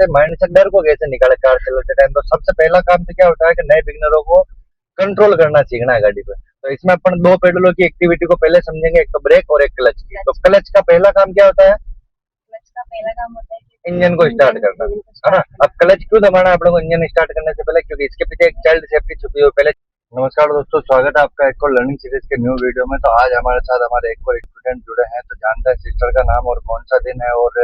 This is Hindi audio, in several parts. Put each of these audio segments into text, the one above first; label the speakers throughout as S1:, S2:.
S1: से माइंड से डर को कैसे निकाले कार चलाते टाइम। तो सबसे पहला काम तो क्या होता है कि नए बिगनरों को कंट्रोल करना सीखना है गाड़ी पे। तो इसमें अपन दो पेडलों की एक्टिविटी को पहले समझेंगे, एक तो ब्रेक और एक क्लच की। तो क्लच का पहला काम क्या होता है?
S2: क्लच का पहला काम होता है कि
S1: इंजन को स्टार्ट करना, है ना। अब क्लच क्यों दबाना है अपने को इंजन स्टार्ट करने से पहले? क्योंकि इसके पीछे एक चाइल्ड सेफ्टी छुपी हुई है पहले। नमस्कार दोस्तों, स्वागत है आपका एक और लर्निंग सीरीज के न्यू वीडियो में। तो आज हमारे साथ हमारे एक और स्टूडेंट जुड़े हैं, तो जानते हैं सिस्टर का नाम और कौन सा दिन है, और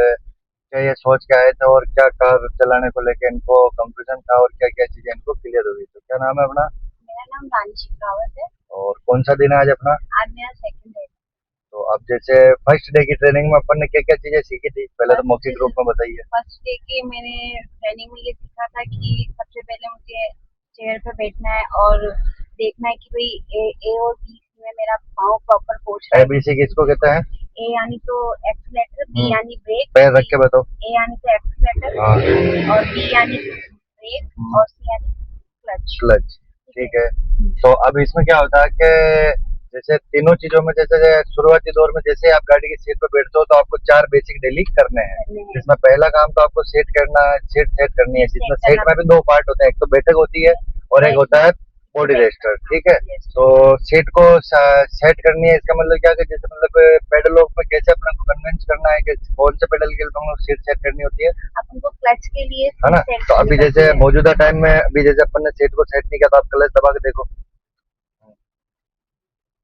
S1: क्या ये सोच के आए थे, और क्या कार चलाने को लेकर इनको कंफ्यूजन था, और क्या क्या चीजें इनको क्लियर हुई। तो क्या नाम है अपना?
S2: मेरा नाम रानी शिखावत है।
S1: और कौन सा दिन है आज अपना?
S2: आज मेरा सेकंड डे।
S1: तो अब जैसे फर्स्ट डे की ट्रेनिंग में अपन ने क्या क्या चीजें सीखी थी, पहले तो मौखिक रूप में बताइए।
S2: फर्स्ट डे के मैंने ट्रेनिंग में ये सीखा था कि सबसे पहले मुझे चेयर पे बैठना है और देखना है कि भाई ए और बी में मेरा पाँव प्रॉपर पहुंच रहा है।
S1: एबीसी किसको कहते हैं?
S2: ए यानी तो एक्सीलेटर, बी यानी ब्रेक,
S1: पैर रख के बताओ।
S2: ए यानी तो एक्सीलेटर
S1: हाँ।
S2: और बी यानी ब्रेक और सी यानी क्लच।
S1: क्लच, ठीक है। तो अब इसमें क्या होता है कि जैसे तीनों चीजों में, जैसे शुरुआती दौर में जैसे आप गाड़ी की सीट पर बैठते हो तो आपको चार बेसिक डेली करने हैं, जिसमें पहला काम तो आपको सीट करना है, सीट सेट करनी है। जिसमें सीट में भी दो पार्ट होते हैं, एक तो बैठक होती है और एक होता है बॉडी रेस्टर, ठीक है। तो सीट को सेट करनी है, इसका मतलब क्या है कि जैसे मतलब पेडल में कैसे अपने को कन्विंस करना है कि कौन से पेडल के लिए सीट सेट करनी होती है,
S2: अपन को क्लच के लिए
S1: है ना। तो अभी जैसे मौजूदा टाइम में अभी जैसे अपन ने सीट को सेट नहीं किया तो आप क्लच दबा के देखो,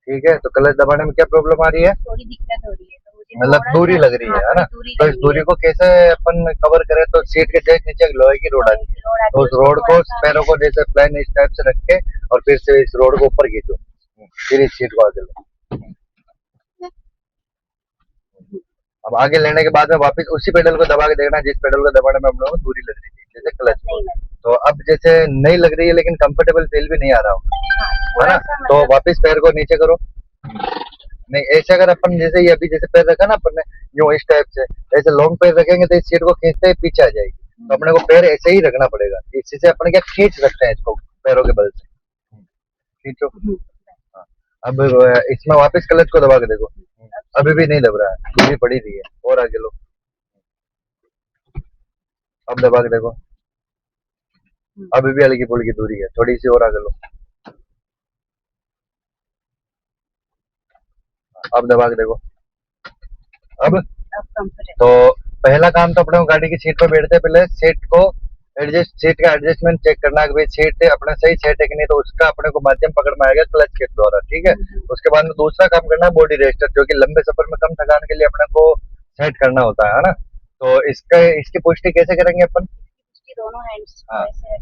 S1: ठीक है। तो क्लच दबाने में क्या प्रॉब्लम आ रही है?
S2: थोड़ी दिक्कत हो रही है, तो मुझे
S1: मतलब दूरी लग रही है ना। तो इस दूरी को कैसे अपन कवर करें? तो सीट के जस्ट नीचे एक लोहे की रोड आती है, तो उस रोड को पैरों को जैसे प्लेन इस टाइप से रख के और फिर से इस रोड को ऊपर खींचो, फिर इस सीट को आगे लो। अब आगे लेने के बाद में वापस उसी पेडल को दबा के देखना जिस पेडल को दबाने में हम लोगों को दूरी लग रही थी, जैसे क्लच को। तो अब जैसे नहीं लग रही है लेकिन कंफर्टेबल फील भी नहीं आ रहा होगा, है ना। तो वापस पैर को नीचे करो। नहीं, ऐसे अगर अपन जैसे ये अभी जैसे पैर रखा ना अपन ने यूं इस टाइप से, ऐसे लॉन्ग पैर रखेंगे तो इस सीट को खींचते ही पीछे आ जाएगी। तो अपने को पैर ऐसे ही रखना पड़ेगा, इससे अपन क्या खींच सकते हैं इसको पैरों के बल से। खींचो। हाँ। अब इसमें वापस क्लच को दबा के देखो, अभी भी नहीं दब रहा है, दूरी पड़ी रही है, और आगे लो। अब दबा के देखो, अभी भी हल्की फुल्की दूरी है, थोड़ी सी और आगे लो। अब दबा के देखो। अब तो पहला काम तो अपने को गाड़ी की सीट पर बैठते पहले सीट को सीट का एडजस्टमेंट चेक करना है कि भाई सीट अपने सही सेट है कि नहीं। तो उसका अपने को माध्यम पकड़ में आएगा क्लच के द्वारा, ठीक है। उसके बाद में दूसरा काम करना है बॉडी रेस्टर, जो कि लंबे सफर में कम थकान के लिए अपने को सेट करना होता है ना। तो इसकी पुष्टि कैसे करेंगे अपन?
S2: दोनों हैंड्स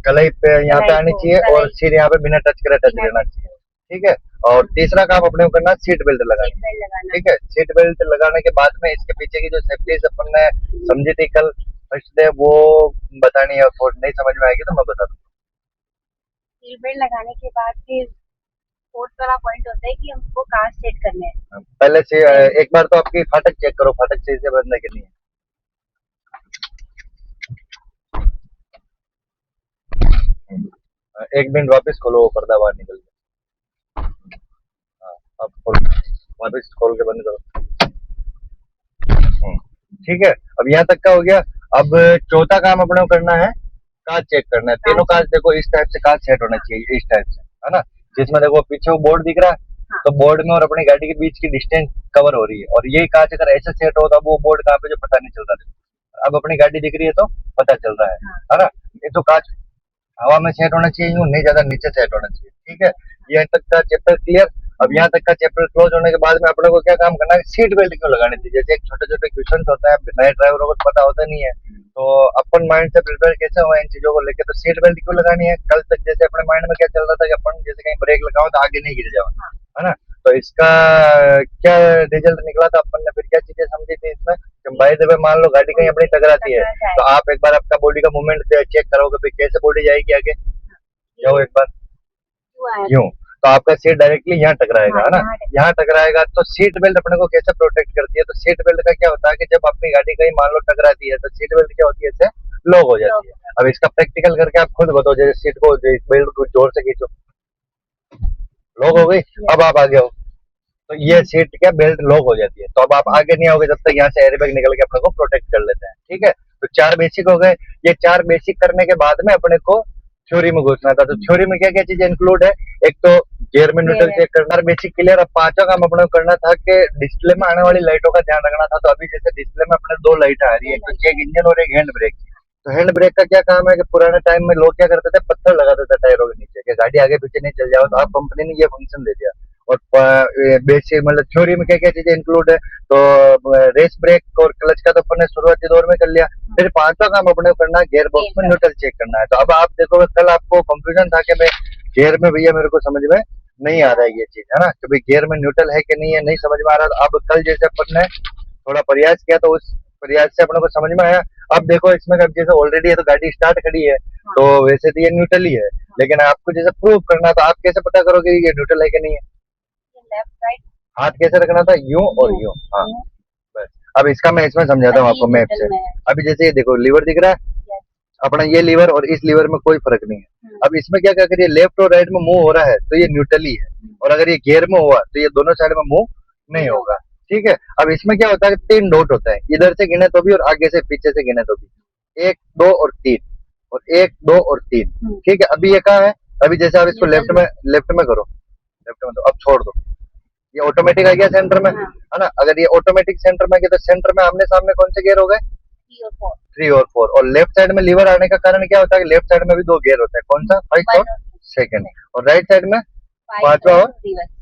S1: कलाई पे यहाँ पे आनी चाहिए और सिर यहाँ पे बिना टच करे टच रहना चाहिए, ठीक है। और तीसरा काम अपने को करना है सीट बेल्ट लगाना, ठीक है। सीट बेल्ट लगाने के बाद में इसके पीछे की जो सेफ्टी अपन ने समझी थी कल फर्स्ट डे, वो बतानी है, और नहीं समझ में आएगी तो मैं बता दूंगा।
S2: सीट बेल्ट लगाने के बाद फिर फोर्थ वाला पॉइंट होता है कि हमको कार सेट करने हैं।
S1: पहले से एक बार तो आपकी फाटक चेक करो, फाटक सही से बंद है कि नहीं है। एक मिनट वापस खोलो, वो पर्दा बाहर निकल गया। हाँ, अब खोलो, वापस खोल के बंद करो। ठीक है, अब यहाँ तक का हो गया। अब चौथा काम अपने को करना है कांच चेक करना है। तीनों कांच देखो इस टाइप से कांच सेट होना चाहिए, इस टाइप से, है ना। जिसमें देखो पीछे वो बोर्ड दिख रहा है, तो बोर्ड में और अपनी गाड़ी के बीच की डिस्टेंस कवर हो रही है, और यही कांच अगर ऐसे सेट हो तो अब वो बोर्ड कहाँ पे जो पता नहीं चल रहा। अब अपनी गाड़ी दिख रही है तो पता चल रहा है ना। ये तो कांच हवा में सेट होना चाहिए, यूं नहीं ज्यादा नीचे सेट होना चाहिए, ठीक है। ये तक का चैप्टर क्लियर। अब यहाँ तक का चैप्टर क्लोज होने के बाद में अपने को क्या काम करना है? सीट बेल्ट क्यों लगानी चाहिए? जैसे एक छोटे छोटे क्वेश्चन होता है, नए ड्राइवरों को पता होता नहीं है, तो अपन माइंड से प्रिपेयर कैसे हुआ इन चीजों को लेकर। तो सीट बेल्ट क्यों लगानी है? कल तक जैसे अपने माइंड में क्या चल रहा था कि अपन जैसे कहीं ब्रेक लगाओ तो आगे नहीं गिर जाओ, है ना। तो इसका क्या रिजल्ट निकला था? अपन ने फिर क्या चीजें समझी थी इसमें? बाय द वे मान लो गाड़ी कहीं अपनी टकराती है, तो आप एक बार आपका बॉडी का मूवमेंट चेक करोगे, भाई कैसे बॉडी जाएगी आगे, जाओ एक बार यूं, तो आपका सीट डायरेक्टली यहाँ टकराएगा, है ना। यहाँ टकराएगा तो सीट बेल्ट अपने को कैसे प्रोटेक्ट करती है? तो सीट बेल्ट का क्या होता है कि जब अपनी गाड़ी कहीं मान लो टकराती है तो सीट बेल्ट क्या होती है, इससे लॉक हो जाती है। अब इसका प्रैक्टिकल करके आप खुद बताओ, जैसे सीट को बेल्ट को जोर से खींचो, लॉक हो गई। अब आप आगे हो तो ये सीट क्या बेल्ट लॉक हो जाती है, तो अब आप आगे नहीं आओगे जब तक यहाँ से एयरबैग निकल के अपने को प्रोटेक्ट कर लेते हैं, ठीक है। तो 4 बेसिक हो गए। ये 4 बेसिक करने के बाद में अपने को थ्योरी में घुसना था। तो थ्योरी में क्या क्या चीजें इंक्लूड है, एक तो गियर में न्यूट्रल चेक करना, बेसिक क्लियर। अब पांचवा काम अपने को करना था कि डिस्प्ले में आने वाली लाइटों का ध्यान रखना था। तो अभी जैसे डिस्प्ले में अपने 2 लाइट आ रही है, एक तो चेक इंजन और एक हैंड ब्रेक। तो हैंड ब्रेक का क्या काम है कि पुराने टाइम में लोग क्या करते थे, पत्थर लगाते थे टायरों के नीचे कि गाड़ी आगे पीछे नहीं चल जाओ। तो आप कंपनी ने ये फंक्शन दे दिया। और बेसिक मतलब थ्योरी में क्या क्या चीजें इंक्लूड है, तो रेस ब्रेक और क्लच का तो अपन ने शुरुआती दौर में कर लिया। फिर पांचवा काम अपने को करना है, गियर बॉक्स में न्यूट्रल चेक करना है। तो अब आप देखो, कल आपको कंफ्यूजन था कि मैं गियर में भैया मेरे को समझ में नहीं आ रहा है ये चीज, है ना, कि भाई गियर में न्यूट्रल है कि नहीं है, नहीं समझ में आ रहा। तो अब कल जैसे अपन ने थोड़ा प्रयास किया तो उस प्रयास से अपने को समझ में आया। अब देखो इसमें अब जैसे ऑलरेडी है तो गाड़ी स्टार्ट खड़ी है, तो वैसे तो ये न्यूट्रल ही है, लेकिन आपको जैसे प्रूव करना है, तो आप कैसे पता करोगे ये न्यूट्रल है कि नहीं है?
S2: लेफ्ट राइट
S1: हाथ कैसे रखना था, यूं और यूं। हाँ बस। अब इसका मैं इसमें समझाता हूँ आपको मैप से। अभी जैसे ये देखो लीवर दिख रहा है अपना, ये लीवर और इस लीवर में कोई फर्क नहीं है। अब इसमें क्या क्या करिए, लेफ्ट और राइट में मूव हो रहा है तो ये न्यूट्रल ही है, और अगर ये गियर में हुआ तो ये दोनों साइड में मूव नहीं होगा। ठीक है। अब इसमें क्या होता है, 3 डॉट होता है, इधर से गिने तो भी और आगे से पीछे से गिने तो भी, 1 2 और 3, और 1 2 और 3। ठीक है। अभी ये कहाँ है, अभी जैसे आप इसको लेफ्ट में करो, लेफ्ट में, तो अब छोड़ दो, ये ऑटोमेटिक आ गया सेंटर में, है ना। अगर ये ऑटोमेटिक सेंटर में आ गया तो सेंटर में आमने सामने कौन से गियर हो गए, 3 और 4। और लेफ्ट साइड में लीवर आने का कारण क्या होता है कि लेफ्ट साइड में भी 2 गियर होते हैं, कौन सा, फर्स्ट और सेकंड, और राइट साइड में पांचवा और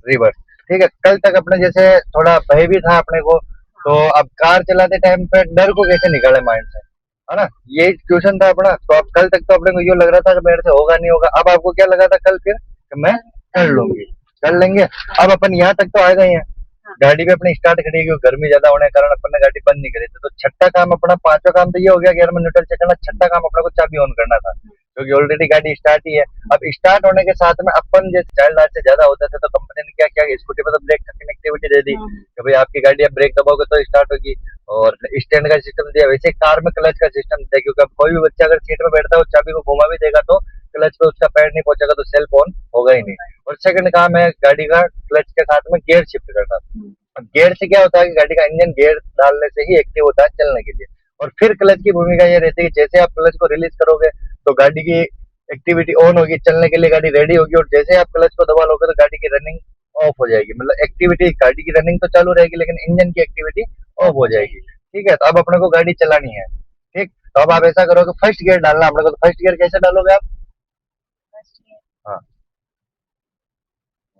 S1: रिवर्स। ठीक है। कल तक अपने जैसे थोड़ा भय भी था अपने को, तो अब कार चलाते टाइम पे डर को कैसे निकाले माइंड से, है ना, ये क्वेश्चन था अपना। तो अब कल तक तो अपने को ये लग रहा था कि मेरे से होगा नहीं होगा। अब आपको क्या लगा था कल फिर कि मैं कर लूंगी, कर लेंगे। अब अपन यहाँ तक तो आ गए हैं, गाड़ी भी अपनी स्टार्ट खड़ी है, गर्मी ज्यादा होने के कारण अपन ने गाड़ी बंद नहीं करी थी। तो छठा काम अपना, पांचवा काम तो ये हो गया गियर में न्यूट्रल चेक करना। छठा काम अपने को चाबी ऑन करना था, क्योंकि ऑलरेडी गाड़ी स्टार्ट ही है। अब स्टार्ट होने के साथ में अपन जैसे चाइल्ड आज से ज्यादा होते थे, तो कंपनी ने क्या किया, स्कूटी पर तो ब्रेक का कनेक्टिविटी दे दी कि भाई आपकी गाड़ी अब ब्रेक दबाओगे तो स्टार्ट होगी, और स्टैंड का सिस्टम दिया। वैसे कार में क्लच का सिस्टम दिया, क्योंकि अब कोई भी बच्चा अगर सीट में बैठता है और चाबी को घुमा भी देगा तो क्लच पे उसका पैर नहीं पहुंचेगा, तो सेल्फ ऑन होगा ही नहीं। और सेकंड काम है गाड़ी का क्लच के साथ में गियर शिफ्ट करना। अब गियर से क्या होता है कि गाड़ी का इंजन गियर डालने से ही एक्टिव होता है चलने के लिए। और फिर क्लच की भूमिका ये रहती है कि जैसे आप क्लच को रिलीज करोगे तो गाड़ी की एक्टिविटी ऑन होगी, चलने के लिए गाड़ी रेडी होगी, और जैसे आप क्लच को दबा लोगे तो गाड़ी की रनिंग ऑफ हो जाएगी। मतलब एक्टिविटी, गाड़ी की रनिंग तो चालू रहेगी लेकिन इंजन की एक्टिविटी ऑफ हो जाएगी। ठीक है। तो अब अपने को गाड़ी चलानी है। ठीक। तो अब आप ऐसा करोगे, फर्स्ट गियर डालना अपने को। तो फर्स्ट गियर कैसे डालोगे आप? हाँ।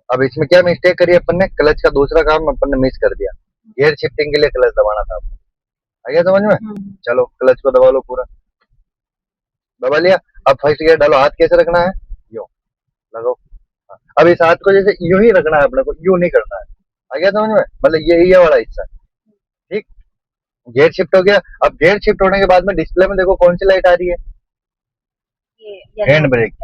S1: अब इसमें क्या मिस्टेक करी अपन ने, क्लच का दूसरा काम अपन ने मिस कर दिया। गियर शिफ्टिंग के लिए क्लच दबाना था। आ गया समझ में? चलो क्लच को दबा लो, पूरा दबा लिया। अब फर्स्ट गियर डालो, हाथ कैसे रखना है, यूं लगाओ। हाँ। अब इस हाथ को जैसे यूं ही रखना है अपने को, यूं नहीं करना है। आ गया समझ में? मतलब ये वाला हिस्सा। ठीक। गियर शिफ्ट हो गया। अब गियर शिफ्ट होने के बाद में डिस्प्ले में देखो कौन सी लाइट आ रही है, हैंड ब्रेक।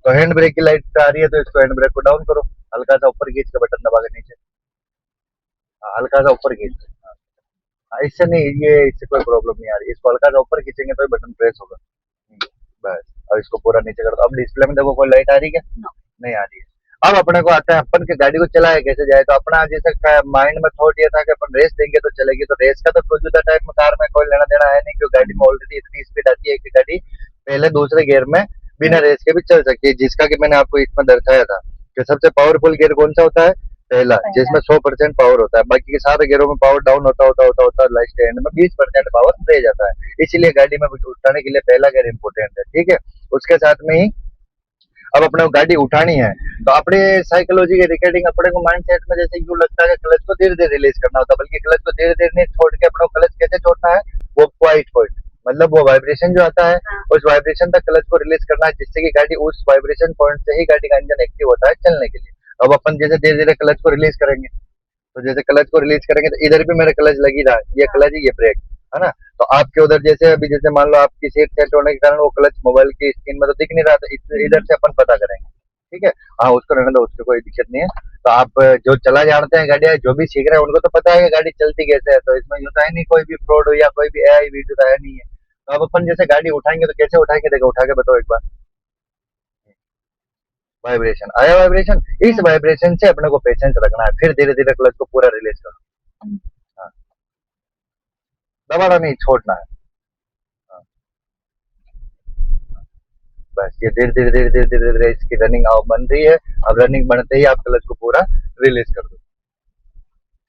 S1: तो हैंड ब्रेक की लाइट आ रही है, तो इसको हैंड ब्रेक को डाउन करो, हल्का सा ऊपर खींच के बटन दबा के नीचे। हाँ, हल्का सा ऊपर खींच के। इससे नहीं, ये इससे कोई प्रॉब्लम नहीं आ रही, इसको हल्का सा ऊपर खींचेंगे तो बटन प्रेस होगा। बस। अब इसको पूरा नीचे कर दो। अब डिस्प्ले में देखो कोई लाइट आ रही है क्या? नहीं आ रही है। अब अपने को आता है अपन के गाड़ी को चलाए कैसे जाए। तो अपना जैसे माइंड में थॉट ये था कि अपन रेस देंगे तो चलेगी। तो रेस का तो मौजूदा टाइम में कार में कोई लेना देना है नहीं, क्योंकि गाड़ी में ऑलरेडी इतनी स्पीड आती है कि गाड़ी पहले दूसरे गियर में बिना रेस के भी चल सकती है, जिसका कि मैंने आपको इसमें दर्शाया था कि सबसे पावरफुल गियर कौन सा होता है, पहला, जिसमें 100% पावर होता है। बाकी के सारे गियरों में पावर डाउन होता होता होता होता लास्ट एंड में 20% पावर रह जाता है। इसीलिए गाड़ी में उठाने के लिए पहला गियर इंपॉर्टेंट है। ठीक है। उसके साथ में ही अब अपने को गाड़ी उठानी है, तो अपने साइकोलॉजी के रिगार्डिंग अपने को माइंड सेट में जैसे यूं लगता है कि क्लच को धीरे धीरे रिलीज करना होता है, बल्कि क्लच को धीरे धीरे नहीं छोड़ के अपने को क्लच कैसे छोड़ना है, वो क्वाइट पॉइंट, मतलब वो वाइब्रेशन जो आता है उस वाइब्रेशन तक क्लच को रिलीज करना है, जिससे कि गाड़ी उस वाइब्रेशन पॉइंट से ही गाड़ी का इंजन एक्टिव होता है चलने के लिए। अब अपन जैसे धीरे धीरे क्लच को रिलीज करेंगे, तो जैसे क्लच को रिलीज करेंगे तो इधर भी मेरा क्लच लग ही रहा है, ये क्लच है ये ब्रेक, है ना। तो आपके उधर जैसे अभी जैसे मान लो आपकी सीट सेट होने के कारण वो क्लच मोबाइल की स्क्रीन में तो दिख नहीं रहा, तो इधर से अपन पता करेंगे। ठीक है। हाँ, उसको रहने दो, उसको कोई दिक्कत नहीं है। तो आप जो चला जानते हैं गाड़ियां, जो भी सीख रहे हैं उनको तो पता है कि गाड़ी चलती कैसे है, तो इसमें यूं तो है नहीं कोई भी फ्रॉड हो या कोई भी एआई वीडियो तो है नहीं है। तो अब अपन जैसे गाड़ी उठाएंगे तो कैसे उठाएंगे, देखो उठा के बताओ एक बार। वाइब्रेशन आया, वाइब्रेशन, इस वाइब्रेशन से अपने को पेशेंस रखना है, फिर धीरे धीरे क्लच को पूरा रिलीज करो। हाँ, दबाना नहीं, छोड़ना है। हाँ। बस ये धीरे धीरे धीरे धीरे धीरे धीरे इसकी रनिंग अब बन रही है। अब रनिंग बनते ही आप क्लच को पूरा रिलीज कर दो,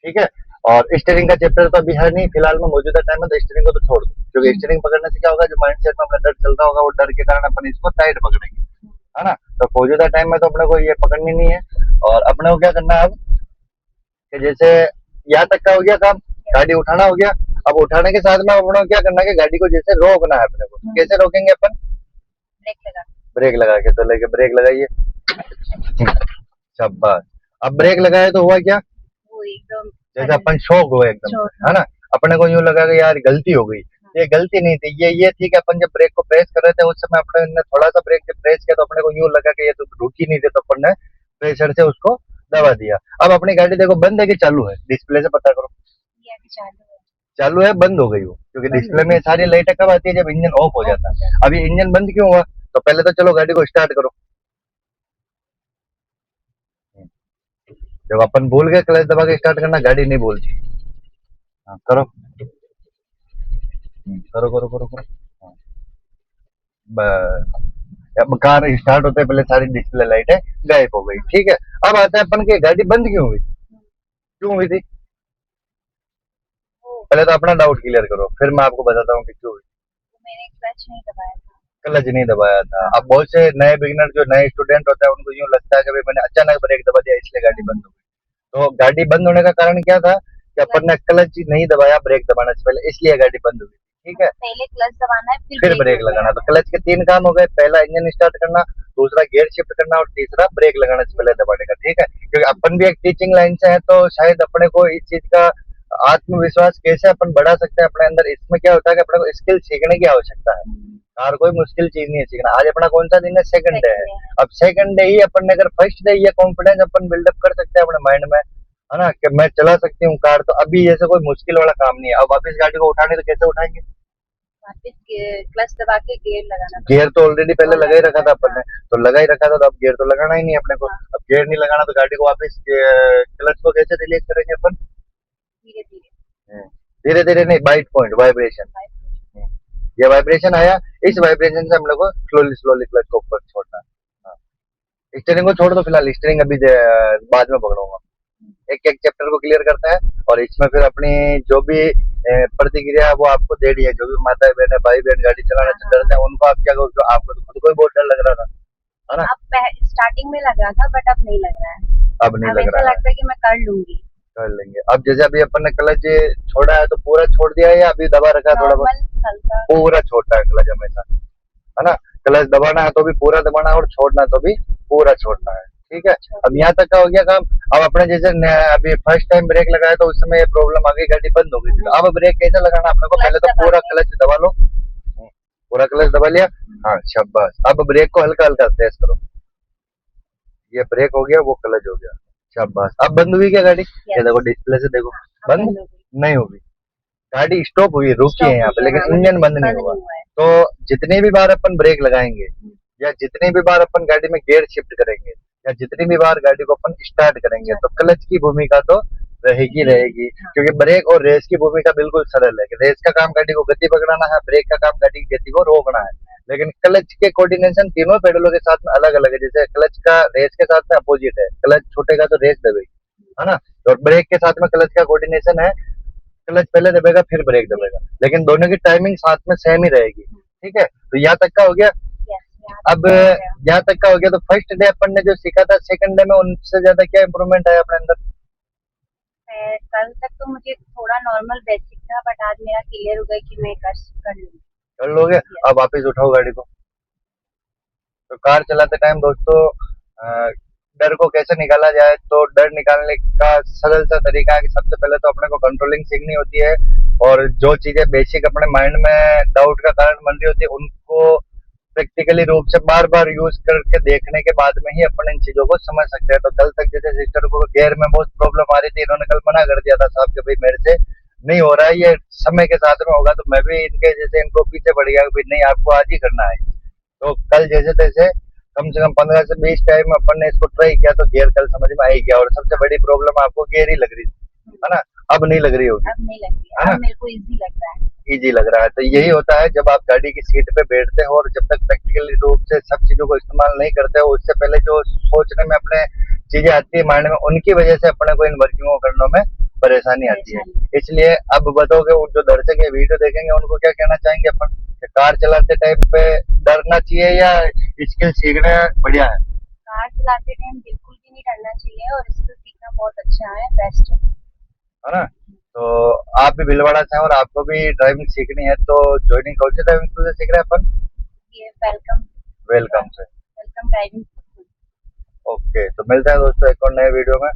S1: ठीक है। और स्टीयरिंग का चैप्टर तो अभी है नहीं फिलहाल में, मौजूदा टाइम में तो स्टीयरिंग को तो छोड़ दो, क्योंकि स्टीयरिंग पकड़ने से क्या होगा, जो माइंड सेट में अपना डर चल रहा होगा वो डर के कारण अपन इसको टाइट पकड़ेंगे, है ना। तो मौजूदा टाइम में तो अपने को ये पकड़नी नहीं है। और अपने को क्या करना है अब, कि जैसे यहाँ तक का हो गया काम, गाड़ी उठाना हो गया। अब उठाने के साथ में अपने को क्या करना है कि गाड़ी को जैसे रोकना है अपने को। कैसे रोकेंगे अपन?
S2: ब्रेक लगा
S1: ब्रेक लगा के। तो लेके ब्रेक लगाइए, शाबाश। अब ब्रेक लगाए तो हुआ क्या,
S2: वो एकदम
S1: जैसे अपन शौक हुए एकदम,
S2: शौक,
S1: है ना। अपने को यूं लगा कि यार गलती हो गई, ये गलती नहीं थी, ये थी कि अपन जब ब्रेक को प्रेस कर रहे थे उस समय अपने ने थोड़ा सा ब्रेक जब प्रेस किया तो अपने को यूं लगा कि ये तो रुकी नहीं थी, तो अपन ने प्रेशर से उसको दबा दिया। अब अपनी गाड़ी देखो बंद है कि चालू है, डिस्प्ले से पता करो।
S2: ये अभी चालू है।
S1: चालू है, बंद हो गई वो, क्योंकि डिस्प्ले में सारी लाइटें कब आती है, जब इंजन ऑफ हो जाता है। अब ये इंजन बंद क्यों हुआ, तो पहले तो चलो गाड़ी को स्टार्ट करो। जब अपन भूल गए क्लच दबा के स्टार्ट करना, गाड़ी नहीं बोलती। हाँ, करो करो करो करो करो। हाँ, बस। अब कार स्टार्ट होते पहले सारी डिस्प्ले लाइटें गायब हो गई, ठीक है। अब आता है अपन की गाड़ी बंद क्यों हुई, क्यों हुई थी,
S2: वो
S1: पहले तो अपना डाउट क्लियर करो, फिर मैं आपको बताता हूँ कि क्यों हुई।
S2: मैंने क्लच नहीं दबाया था।
S1: क्लच नहीं दबाया था। अब बहुत से नए बिगिनर जो नए स्टूडेंट होते हैं उनको यूं लगता है कि भाई मैंने अचानक ब्रेक दबा दिया इसलिए गाड़ी बंद हो गई। तो गाड़ी बंद होने का कारण क्या था कि अपन ने क्लच नहीं दबाया ब्रेक दबाने से पहले, इसलिए गाड़ी बंद हुई, ठीक है।
S2: पहले क्लच दबाना है
S1: फिर ब्रेक लगाना। तो क्लच के 3 काम हो गए, पहला इंजन स्टार्ट करना, दूसरा गियर शिफ्ट करना और तीसरा ब्रेक लगाने से पहले दबाने का, ठीक है। क्योंकि अपन भी एक टीचिंग लाइन से है तो शायद अपने को इस चीज का आत्मविश्वास कैसे अपन बढ़ा सकते हैं अपने अंदर, इसमें क्या होता है कि अपने को स्किल सीखने की आवश्यकता है। कार कोई मुश्किल चीज नहीं है सीखना। आज अपना कौन सा दिन है, सेकंड डे है। अब सेकंड डे ही अपन ने अगर फर्स्ट डे ये कॉन्फिडेंस अपन बिल्डअप कर सकते हैं अपने माइंड में, है ना, कि मैं चला सकती हूँ कार, तो अभी जैसे कोई मुश्किल वाला काम नहीं है। अब वापिस गाड़ी को उठाने तो कैसे उठाएंगे,
S2: वापस क्लच दबा के गियर लगाना था।
S1: गियर तो ऑलरेडी पहले लगा ही रखा था अपन ने, तो लगा ही रखा था, तो अब गियर तो लगाना ही नहीं है अपने को। अब गियर नहीं लगाना तो गाड़ी को वापस क्लच को कैसे रिलीज करेंगे अपन,
S2: धीरे धीरे
S1: धीरे धीरे नहीं, बाइट पॉइंट वाइब्रेशन। ये वाइब्रेशन आया, इस वाइब्रेशन से हम लोग को स्लोली स्लोली क्लच को ऊपर छोड़ना है। हाँ। स्टीयरिंग को छोड़ दो फिलहाल, स्टीयरिंग अभी बाद में पकड़ूंगा। एक एक चैप्टर को क्लियर करते हैं और इसमें फिर अपनी जो भी प्रतिक्रिया है वो आपको दे रही है। जो भी माता बहन भाई बहन गाड़ी चलाना डरते हैं उनको आप क्या करो, आपको तो खुद को ही बहुत डर लग रहा था, है ना।
S2: अब स्टार्टिंग में लग रहा था बट अब नहीं लग रहा है।
S1: अब नहीं
S2: अब
S1: लग
S2: ऐसा
S1: रहा है,
S2: लगता है कि मैं कर लूंगी।
S1: कर लेंगे। अब जैसे अभी अपन ने क्लच छोड़ा है तो पूरा छोड़ दिया है या अभी दबा रखा है थोड़ा बहुत,
S2: नॉर्मल हल्का
S1: पूरा छोड़ता है क्लच हमेशा, है ना। क्लच दबाना है तो भी पूरा दबाना है और छोड़ना है तो भी पूरा छोड़ना है, ठीक है। अब यहाँ तक का हो गया काम। अब अपने जैसे अभी फर्स्ट टाइम ब्रेक लगाया तो उस समय ये प्रॉब्लम आ गई, गाड़ी बंद हो गई थी। तो अब ब्रेक कैसे लगाना अपने को, पहले तो पूरा क्लच दबा लो, पूरा क्लच दबा लिया, हाँ शाबाश। अब ब्रेक को हल्का हल्का प्रेस करो, ये ब्रेक हो गया, वो क्लच हो गया, शाबाश। अब बंद हुई क्या गाड़ी, ये देखो डिस्प्ले से देखो, बंद नहीं होगी, गाड़ी स्टॉप हुई, रुकी है यहाँ पे, लेकिन इंजन बंद नहीं हुआ। तो जितनी भी बार अपन ब्रेक लगाएंगे या जितनी भी बार अपन गाड़ी में गियर शिफ्ट करेंगे या जितनी भी बार गाड़ी को अपन स्टार्ट करेंगे तो क्लच की भूमिका तो रहेगी रहेगी। क्योंकि ब्रेक और रेस की भूमिका बिल्कुल सरल है कि रेस का काम गाड़ी को गति पकड़ाना है, ब्रेक का काम गाड़ी की गति को रोकना है। लेकिन क्लच के कोऑर्डिनेशन तीनों पेडलों के साथ में अलग अलग है। जैसे क्लच का रेस के साथ में अपोजिट है, क्लच छूटेगा तो रेस दबेगी, है ना। और ब्रेक के साथ में क्लच का कोऑर्डिनेशन है, क्लच पहले दबेगा फिर ब्रेक दबेगा, लेकिन दोनों की टाइमिंग साथ में सेम ही रहेगी, ठीक है। तो यहाँ तक का हो गया। अब यहाँ तक का हो गया तो फर्स्ट डे अपन ने जो सीखा था, सेकंड डे में उनसे ज्यादा क्या इंप्रूवमेंट आया अपने अंदर।
S2: कल तक तो मुझे थोड़ा नॉर्मल बेसिक था बट आज मेरा क्लियर हो गया कि मैं कर लूंगी।
S1: कर लोगे। अब वापिस उठाओ गाड़ी को। तो कार चलाते टाइम दोस्तों डर को कैसे निकाला जाए, तो डर निकालने का सरल सा तरीका है कि सबसे पहले तो अपने को कंट्रोलिंग सीखनी होती है और जो चीजें बेसिक अपने माइंड में डाउट का कारण बन रही होती है उनको प्रैक्टिकली रूप से बार बार यूज करके देखने के बाद में ही अपन इन चीजों को समझ सकते हैं। तो कल तक जैसे सिस्टर को गियर में बहुत प्रॉब्लम आ रही थी, इन्होंने कल मना कर दिया था साहब कि भाई मेरे से नहीं हो रहा है, ये समय के साथ में होगा। तो मैं भी इनके जैसे इनको पीछे पड़ गया कि नहीं आपको आज ही करना है। तो कल जैसे तैसे कम से कम 15 से 20 टाइम अपन ने इसको ट्राई किया तो गियर कल समझ में आ ही गया। और सबसे बड़ी प्रॉब्लम आपको गियर ही लग रही थी, है ना। अब नहीं लग रही होगी,
S2: अब नहीं लगती
S1: है
S2: है,
S1: ना?
S2: अब मेरे को इजी लग रहा है।
S1: इजी लग रहा है। तो यही होता है जब आप गाड़ी की सीट पे बैठते हो और जब तक प्रैक्टिकली रूप से सब चीजों को इस्तेमाल नहीं करते हो, उससे पहले जो सोचने में अपने चीजें आती है माइंड में, उनकी वजह से अपने को इन वर्किंगों को करने में परेशानी आती है।
S2: परेशानी।
S1: इसलिए अब बताओगे, वो जो दर्शक ये वीडियो देखेंगे उनको क्या कहना चाहेंगे अपन, कि कार चलाते टाइम पे डरना चाहिए या स्किल सीखना बढ़िया है?
S2: कार चलाते टाइम बिल्कुल भी नहीं डरना चाहिए और इसको सीखना बहुत अच्छा है, बेस्ट है।
S1: है ना? तो आप भी भीलवाड़ा से हैं और आपको भी ड्राइविंग सीखनी है, तो ज्वाइनिंग कौन सी ड्राइविंग स्कूल से सीख रहे हैं अपन?
S2: ये वेलकम,
S1: वेलकम से।
S2: Welcome driving school.
S1: ओके, तो मिलते हैं दोस्तों एक और नए वीडियो में।